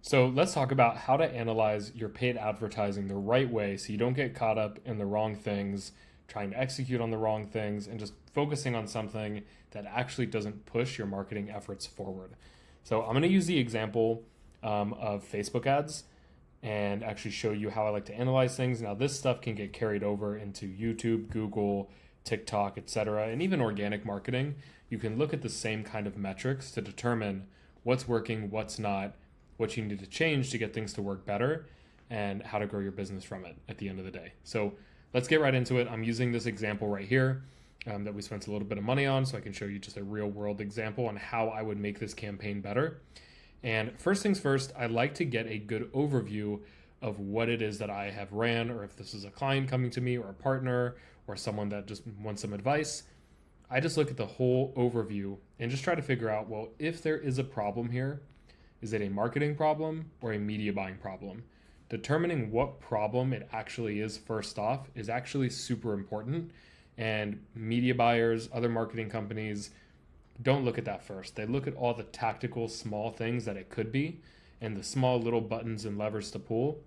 So let's talk about how to analyze your paid advertising the right way so you don't get caught up in the wrong things, trying to execute on the wrong things, and just focusing on something that actually doesn't push your marketing efforts forward. So I'm going to use the example of Facebook ads and actually show you how I like to analyze things. Now, this stuff can get carried over into YouTube, Google, TikTok, etc., and even organic marketing. You can look at the same kind of metrics to determine what's working, what's not, what you need to change to get things to work better, and how to grow your business from it at the end of the day. So let's get right into it. I'm using this example right here that we spent a little bit of money on, so I can show you just a real world example on how I would make this campaign better. And first things first, I like to get a good overview of what it is that I have ran, or if this is a client coming to me, or a partner, or someone that just wants some advice. I just look at the whole overview and just try to figure out, well, if there is a problem here, is it a marketing problem or a media buying problem? Determining what problem it actually is first off is actually super important. And media buyers, other marketing companies don't look at that first. They look at all the tactical small things that it could be and the small little buttons and levers to pull,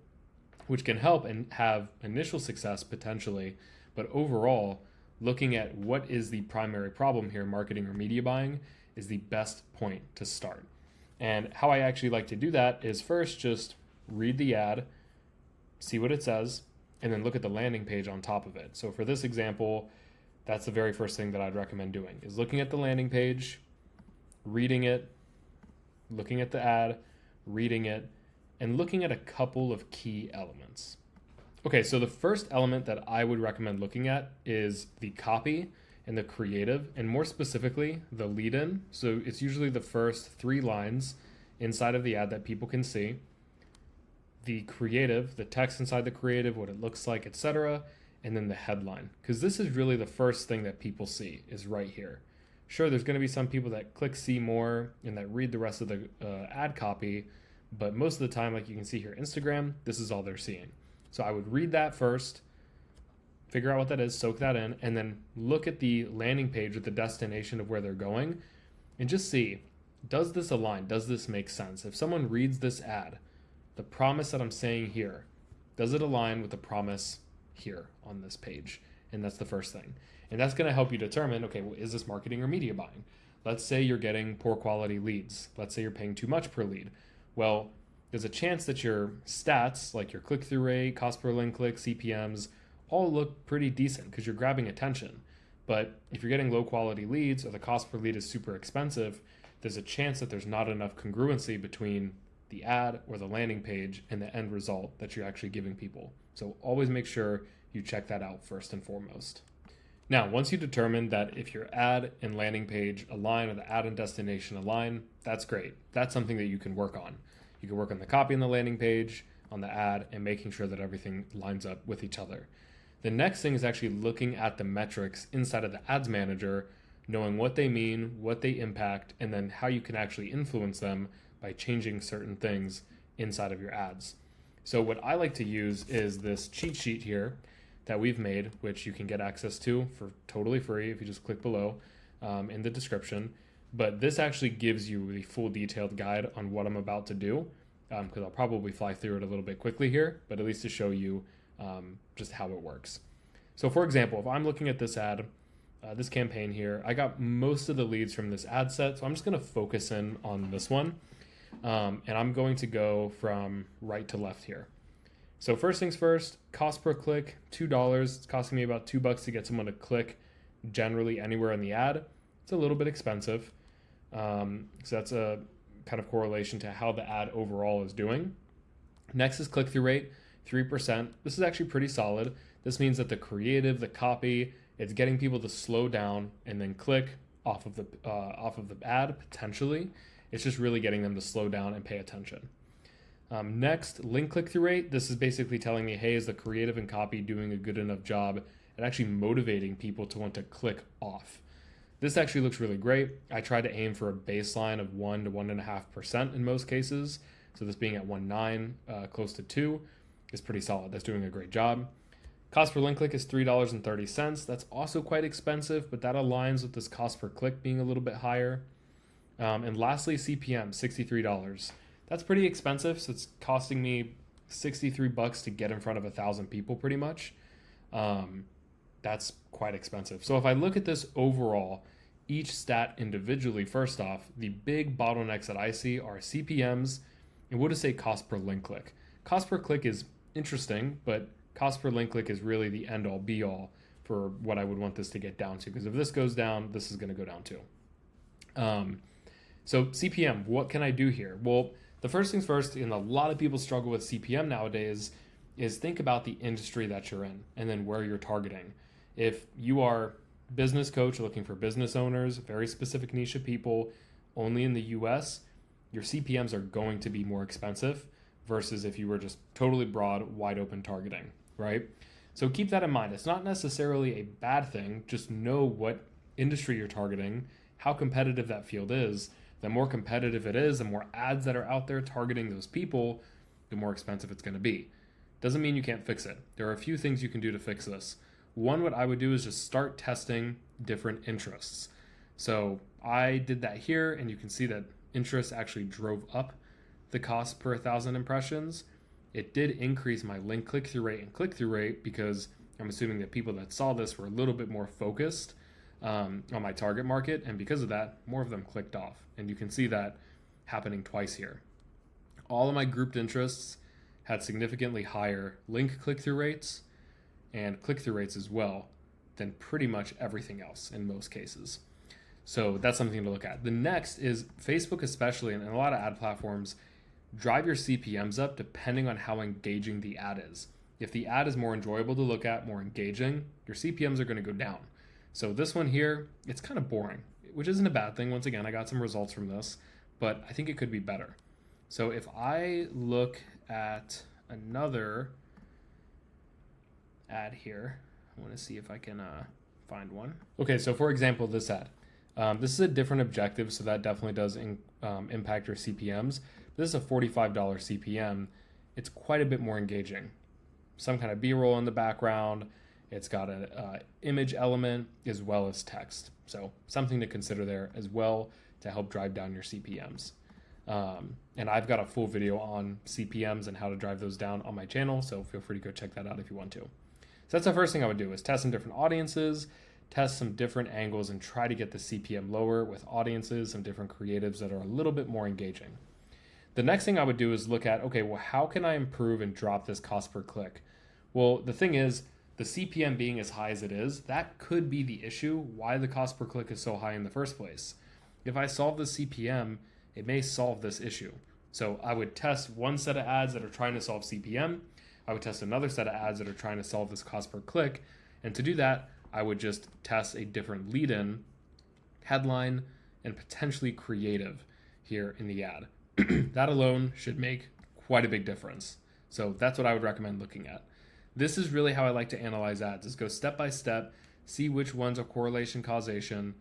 which can help and have initial success potentially. But overall, looking at what is the primary problem here, marketing or media buying, is the best point to start. And how I actually like to do that is first just read the ad, see what it says, and then look at the landing page on top of it. So for this example, that's the very first thing that I'd recommend doing is looking at the landing page, reading it, looking at the ad, reading it, and looking at a couple of key elements. Okay, so the first element that I would recommend looking at is the copy and the creative, and more specifically, the lead in. So it's usually the first 3 lines inside of the ad that people can see. The creative, the text inside the creative, what it looks like, etc., and then the headline. Because this is really the first thing that people see is right here. Sure, there's going to be some people that click see more and that read the rest of the ad copy, but most of the time, like you can see here, Instagram, this is all they're seeing. So I would read that first, figure out what that is, soak that in, and then look at the landing page with the destination of where they're going and just see, does this align? Does this make sense? If someone reads this ad, the promise that I'm saying here, does it align with the promise here on this page? And that's the first thing. And that's going to help you determine, okay, well, is this marketing or media buying? Let's say you're getting poor quality leads. Let's say you're paying too much per lead. Well, there's a chance that your stats, like your click-through rate, cost per link click, CPMs, all look pretty decent because you're grabbing attention. But if you're getting low quality leads or the cost per lead is super expensive, there's a chance that there's not enough congruency between the ad or the landing page and the end result that you're actually giving people. So always make sure you check that out first and foremost. Now, once you determine that if your ad and landing page align or the ad and destination align, that's great. That's something that you can work on. You can work on the copy on the landing page, on the ad, and making sure that everything lines up with each other. The next thing is actually looking at the metrics inside of the ads manager, knowing what they mean, what they impact, and then how you can actually influence them by changing certain things inside of your ads. So what I like to use is this cheat sheet here that we've made, which you can get access to for totally free if you just click below in the description. But this actually gives you the full detailed guide on what I'm about to do, because I'll probably fly through it a little bit quickly here, but at least to show you just how it works. So for example, if I'm looking at this ad, this campaign here, I got most of the leads from this ad set, so I'm just going to focus in on this one. And I'm going to go from right to left here. So first things first, cost per click, $2. It's costing me about $2 to get someone to click generally anywhere in the ad. It's a little bit expensive. So that's a kind of correlation to how the ad overall is doing. Next is click-through rate, 3%. This is actually pretty solid. This means that the creative, the copy, it's getting people to slow down and then click off of the ad potentially. It's just really getting them to slow down and pay attention. Next, link click-through rate. This is basically telling me, hey, is the creative and copy doing a good enough job at actually motivating people to want to click off? This actually looks really great. I try to aim for a baseline of 1 to 1.5% in most cases. So this being at 1.9, close to 2, is pretty solid. That's doing a great job. Cost per link click is $3.30. That's also quite expensive, but that aligns with this cost per click being a little bit higher. And lastly, CPM, $63. That's pretty expensive. So it's costing me $63 to get in front of 1,000 people pretty much. That's quite expensive. So if I look at this overall, each stat individually, first off, the big bottlenecks that I see are CPMs and we'll just say cost per link click. Cost per click is interesting, but cost per link click is really the end all be all for what I would want this to get down to. Because if this goes down, this is going to go down too. So CPM, what can I do here? Well, the first things first, and a lot of people struggle with CPM nowadays, is think about the industry that you're in and then where you're targeting. If you are business coach looking for business owners, very specific niche of people, only in the US, your CPMs are going to be more expensive versus if you were just totally broad, wide open targeting, right? So keep that in mind. It's not necessarily a bad thing. Just know what industry you're targeting, how competitive that field is. The more competitive it is, the more ads that are out there targeting those people, the more expensive it's going to be. Doesn't mean you can't fix it. There are a few things you can do to fix this. One, what I would do is just start testing different interests. So I did that here, and you can see that interest actually drove up the cost per 1,000 impressions. It did increase my link click-through rate and click-through rate because I'm assuming that people that saw this were a little bit more focused on my target market, and because of that, more of them clicked off. And you can see that happening twice here. All of my grouped interests had significantly higher link click-through rates and click-through rates as well than pretty much everything else in most cases. So that's something to look at. The next is Facebook especially, and a lot of ad platforms, drive your CPMs up depending on how engaging the ad is. If the ad is more enjoyable to look at, more engaging, your CPMs are going to go down. So this one here, it's kind of boring, which isn't a bad thing. Once again, I got some results from this, but I think it could be better. So if I look at another ad here, I want to see if I can find one. Okay, so for example, this ad. This is a different objective, so that definitely does impact your CPMs. This is a $45 CPM. It's quite a bit more engaging. Some kind of B-roll in the background. It's got an image element as well as text. So something to consider there as well to help drive down your CPMs. And I've got a full video on CPMs and how to drive those down on my channel, so feel free to go check that out if you want to. So that's the first thing I would do is test some different audiences, test some different angles, and try to get the CPM lower with audiences and different creatives that are a little bit more engaging. The next thing I would do is look at, okay, well, how can I improve and drop this cost per click? Well, the thing is, the CPM being as high as it is, that could be the issue why the cost per click is so high in the first place. If I solve the CPM, it may solve this issue. So I would test one set of ads that are trying to solve CPM. I would test another set of ads that are trying to solve this cost per click. And to do that, I would just test a different lead-in, headline, and potentially creative here in the ad. That alone should make quite a big difference. So that's what I would recommend looking at. This is really how I like to analyze ads, is go step by step, see which ones are correlation causation,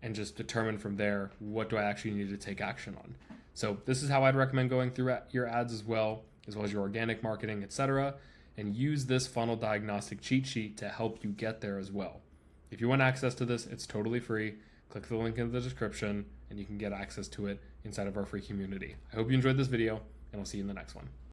and just determine from there what do I actually need to take action on. So this is how I'd recommend going through your ads as well as your organic marketing, etc. And use this funnel diagnostic cheat sheet to help you get there as well. If you want access to this, it's totally free. Click the link in the description and you can get access to it inside of our free community. I hope you enjoyed this video, and I'll see you in the next one.